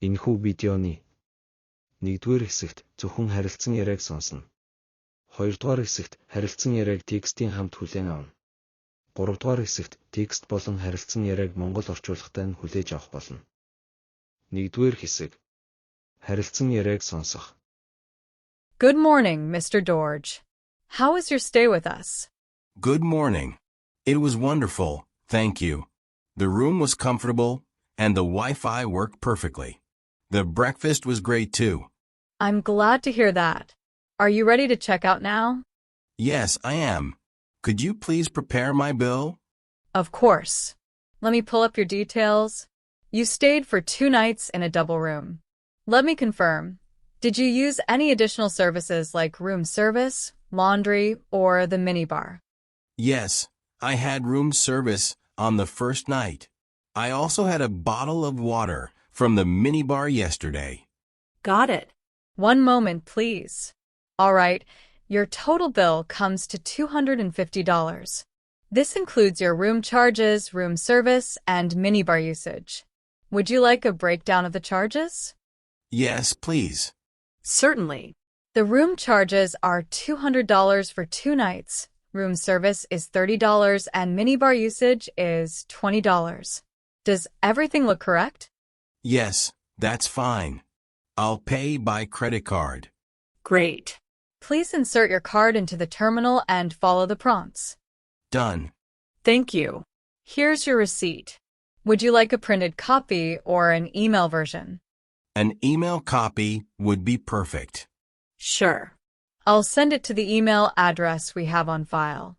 Энэхүү видеоны 1-р хэсэгт зөвхөн харилцан яриаг сонсно. 2-р хэсэгт харилцан яриаг текстийн хамт хүлээн авна. 3-р хэсэгт текст болон харилцан яриаг монгол орчуулгатай нь хүлээж авах болно. 1-р хэсэг. Харилцан яриаг сонсох. Good morning, Mr. Dorge. How was your stay with us? Good morning. It was wonderful, thank you. The room was comfortable, and the Wi-Fi worked perfectly. The breakfast was great too. I'm glad to hear that. Are you ready to check out now? Yes, I am. Could you please prepare my bill? Of course. Let me pull up your details. You stayed for 2 nights in a double room. Let me confirm. Did you use any additional services like room service, laundry, or the minibar? Yes, I had room service on the first night. I also had a bottle of water from the minibar yesterday. Got it. One moment, please. All right, your total bill comes to $250. This includes your room charges, room service, and minibar usage. Would you like a breakdown of the charges? Yes, please. Certainly. The room charges are $200 for 2 nights. Room service is $30 and minibar usage is $20. Does everything look correct? Yes, that's fine. I'll pay by credit card. Great. Please insert your card into the terminal and follow the prompts. Done. Thank you. Here's your receipt. Would you like a printed copy or an email version? An email copy would be perfect. Sure. I'll send it to the email address we have on file.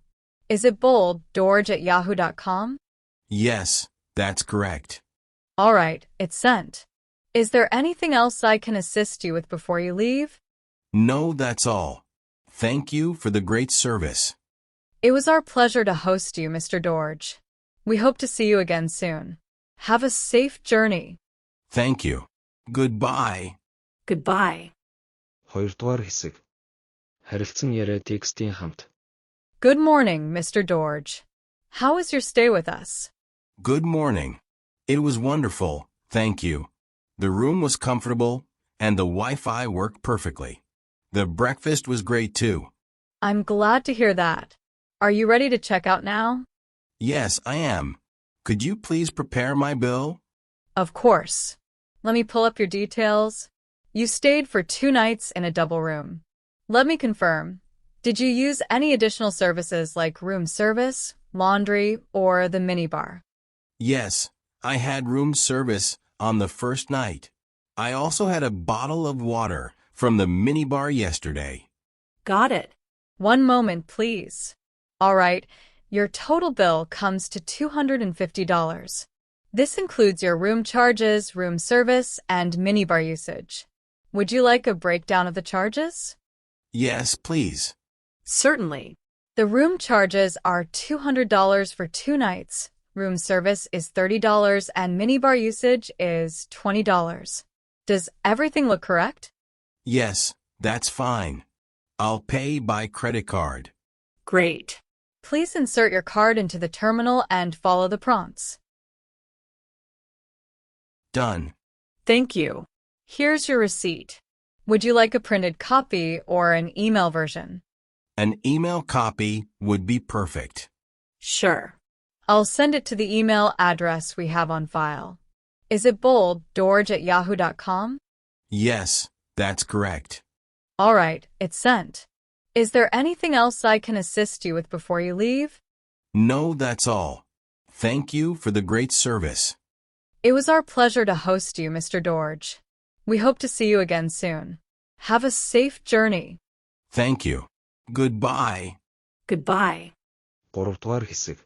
Is it bold, dorge@yahoo.com? Yes, that's correct. All right, it's sent. Is there anything else I can assist you with before you leave? No, that's all. Thank you for the great service. It was our pleasure to host you, Mr. Dorge. We hope to see you again soon. Have a safe journey. Thank you. Goodbye. Goodbye. 2-р хэсэг. Харилцан яриа текстийн хамт. Good morning, Mr. Dorge. How was your stay with us? Good morning. It was wonderful, thank you. The room was comfortable, and the Wi-Fi worked perfectly. The breakfast was great too. I'm glad to hear that. Are you ready to check out now? Yes, I am. Could you please prepare my bill? Of course. Let me pull up your details. You stayed for 2 nights in a double room. Let me confirm. Did you use any additional services like room service, laundry, or the minibar? Yes, I had room service on the first night. I also had a bottle of water from the minibar yesterday. Got it. One moment, please. All right, your total bill comes to $250. This includes your room charges, room service, and minibar usage. Would you like a breakdown of the charges? Yes, please. Certainly. The room charges are $200 for 2 nights. Room service is $30 and minibar usage is $20. Does everything look correct? Yes, that's fine. I'll pay by credit card. Great. Please insert your card into the terminal and follow the prompts. Done. Thank you. Here's your receipt. Would you like a printed copy or an email version? An email copy would be perfect. Sure. I'll send it to the email address we have on file. Is it bold, dorge@yahoo.com? Yes, that's correct. All right, it's sent. Is there anything else I can assist you with before you leave? No, that's all. Thank you for the great service. It was our pleasure to host you, Mr. Dorge. We hope to see you again soon. Have a safe journey. Thank you. Goodbye. Goodbye. 3-р хэсэг.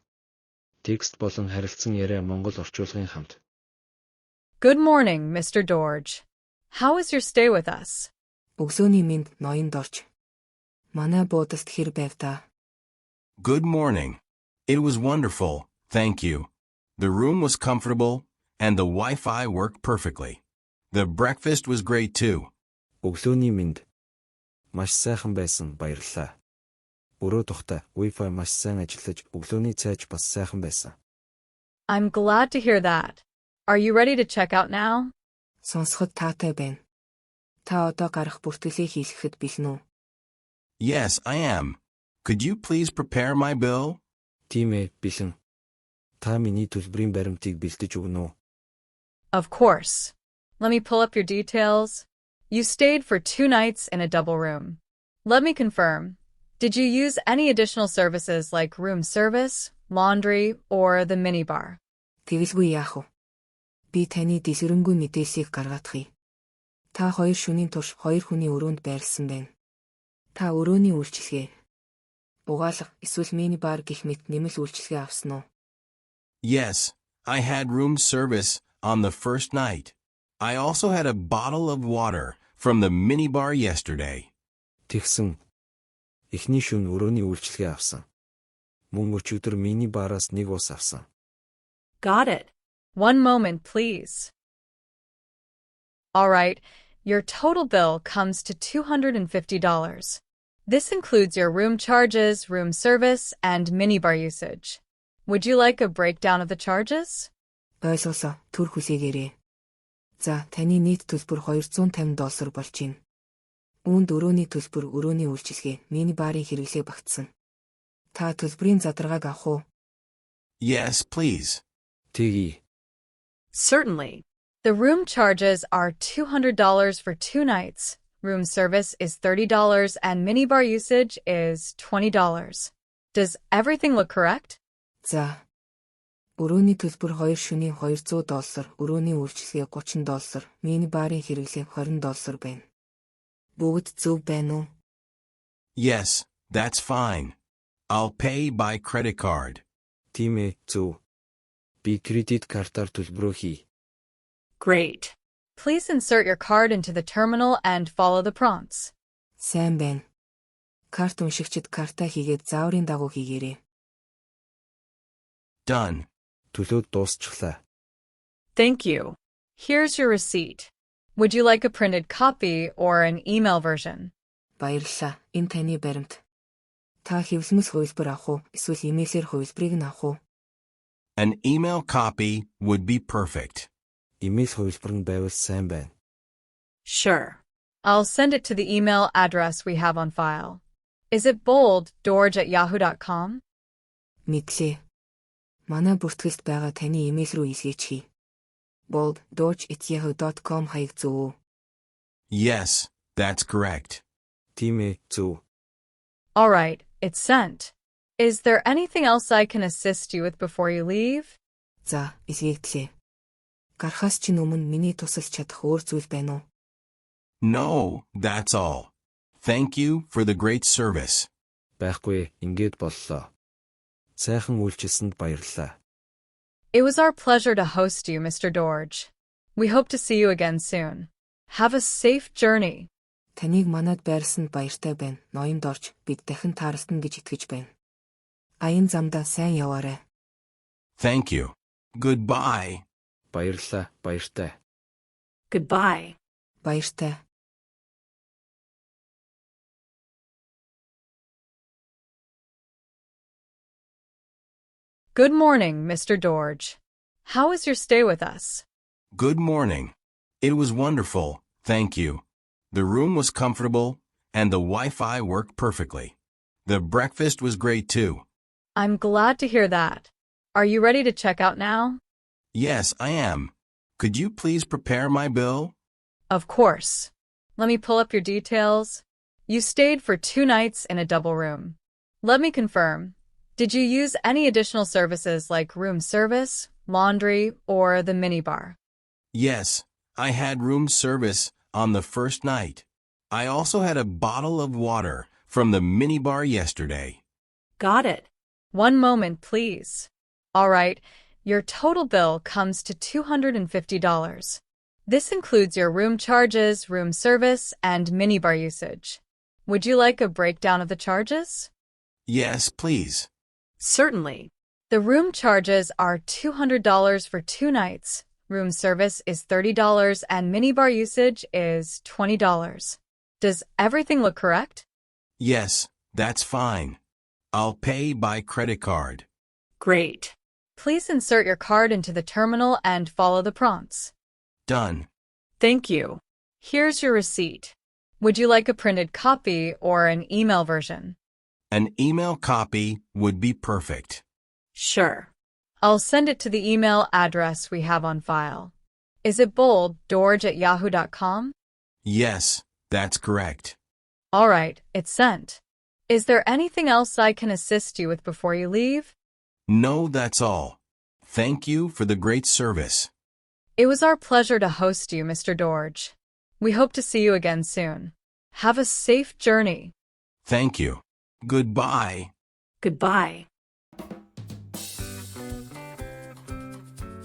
Текст болон харилцан яриа монгол орчуулгын хамт. Good morning, Mr. Dorge. How was your stay with us? Өглөөний минь ноён дорж. Манай буудалд хэр байв та? Good morning. It was wonderful, thank you. The room was comfortable, and the Wi-Fi worked perfectly. The breakfast was great too. Өглөөний минь маш сайхан байсан, баярлалаа. Өрөө тухтай Wi-Fi маш сайн ажиллаж, өглөөний цайж бас сайхан байсан. I'm glad to hear that. Are you ready to check out now? Сонсоход таатай байна. Та одоо гарах бүртгэлээ хийлгэхэд бэлэн үү? Yes, I am. Could you please prepare my bill? Тийм ээ, бэлэн. Та миний төлбөрийн баримтыг бэлдэж өгнө үү? Of course. Let me pull up your details. You stayed for 2 nights in a double room. Let me confirm. Did you use any additional services like room service, laundry, or the minibar? Тэгэлгүй яах вэ? Би таны дэслэрэнгүй мэдээллийг гаргадахыг. Та 2 шөнийн турш 2 хүний өрөөнд байрласан байна. Та өрөөний үйлчилгээ, угаалга эсвэл минибар гэх мэт нэмэлт үйлчилгээ авсан уу? Yes, I had room service on the first night. I also had a bottle of water from the minibar yesterday. Тэгсэн. Эхний шөнө өрөөний үйлчилгээ авсан. Мөн өчигдөр миний бараас нэг ус авсан. Got it. One moment, please. All right, your total bill comes to $250. This includes your room charges, room service, and minibar usage. Would you like a breakdown of the charges? Ойлголоо, төр хүлээгээрэй. За, таны нийт төлбөр $250 болж байна. Үүнд өрөөний төлбөр, өрөөний үйлчилгээ, минибарын хэрэглээ багтсан. Та төлбөрийн задаргааг авах уу? Yes, please. Тэгье. Certainly. The room charges are $200 for 2 nights. Room service is $30 and minibar usage is $20. Does everything look correct? За. Өрөөний төлбөр 2 шөнийн $200, өрөөний үйлчилгээ $30, минибарын хэрэглээ $20 байна. Бүгд зөв байна уу? Yes, that's fine. I'll pay by credit card. Тийм ээ, зөв. Би кредит картаар төлбөрөө хий. Great. Please insert your card into the terminal and follow the prompts. Сайн байна. Карт уншигчид картаа хийгээд зааврын дагуу хийгээрэй. Done. Төлөөд дуусчихлаа. Thank you. Here's your receipt. Would you like a printed copy or an email version? Баярлалаа. Энэ таны баримт. Та хэвлэмэл хувилбар авах уу? Эсвэл имэйлээр хувилбарыг нь авах уу? An email copy would be perfect. Имэйл хувилбар нь байвал сайн байна. Sure. I'll send it to the email address we have on file. Is it bold, dorj@yahoo.com? Мэдлээ. Манай бүртгэлд байгаа таны имэйл рүү илгээж хий. bold@yahoo.com хаяг зөв үү? Yes, that's correct. Тийм ээ, зөв. All right, it's sent. Is there anything else I can assist you with before you leave? За, илгээглээ. Гарахаас чинь өмнө миний тусалж чадах өөр зүйл байна уу? No, that's all. Thank you for the great service. Байхгүй, ингээд боллоо. Сайхан үйлчилсэнд баярлалаа. It was our pleasure to host you, Mr. Dorj. We hope to see you again soon. Have a safe journey. Таныг манад байрлсанд баяртай байна. Ноён Дорж, бид дахин тааралдана гэж итгэж байна. Аян замдаа сайн яваарай. Thank you. Goodbye. Баярлалаа, баяртай. Goodbye. Баяртай. Good morning, Mr. Dorj. How was your stay with us? Good morning. It was wonderful, thank you. The room was comfortable, and the Wi-Fi worked perfectly. The breakfast was great too. I'm glad to hear that. Are you ready to check out now? Yes, I am. Could you please prepare my bill? Of course. Let me pull up your details. You stayed for 2 nights in a double room. Let me confirm. Did you use any additional services like room service, laundry, or the minibar? Yes, I had room service on the first night. I also had a bottle of water from the minibar yesterday. Got it. One moment, please. All right, your total bill comes to $250. This includes your room charges, room service, and minibar usage. Would you like a breakdown of the charges? Yes, please. Certainly. The room charges are $200 for 2 nights. Room service is $30 and minibar usage is $20. Does everything look correct? Yes, that's fine. I'll pay by credit card. Great. Please insert your card into the terminal and follow the prompts. Done. Thank you. Here's your receipt. Would you like a printed copy or an email version? An email copy would be perfect. Sure. I'll send it to the email address we have on file. Is it boldgeorge@yahoo.com? Yes, that's correct. All right, it's sent. Is there anything else I can assist you with before you leave? No, that's all. Thank you for the great service. It was our pleasure to host you, Mr. Dorge. We hope to see you again soon. Have a safe journey. Thank you. Goodbye. Goodbye.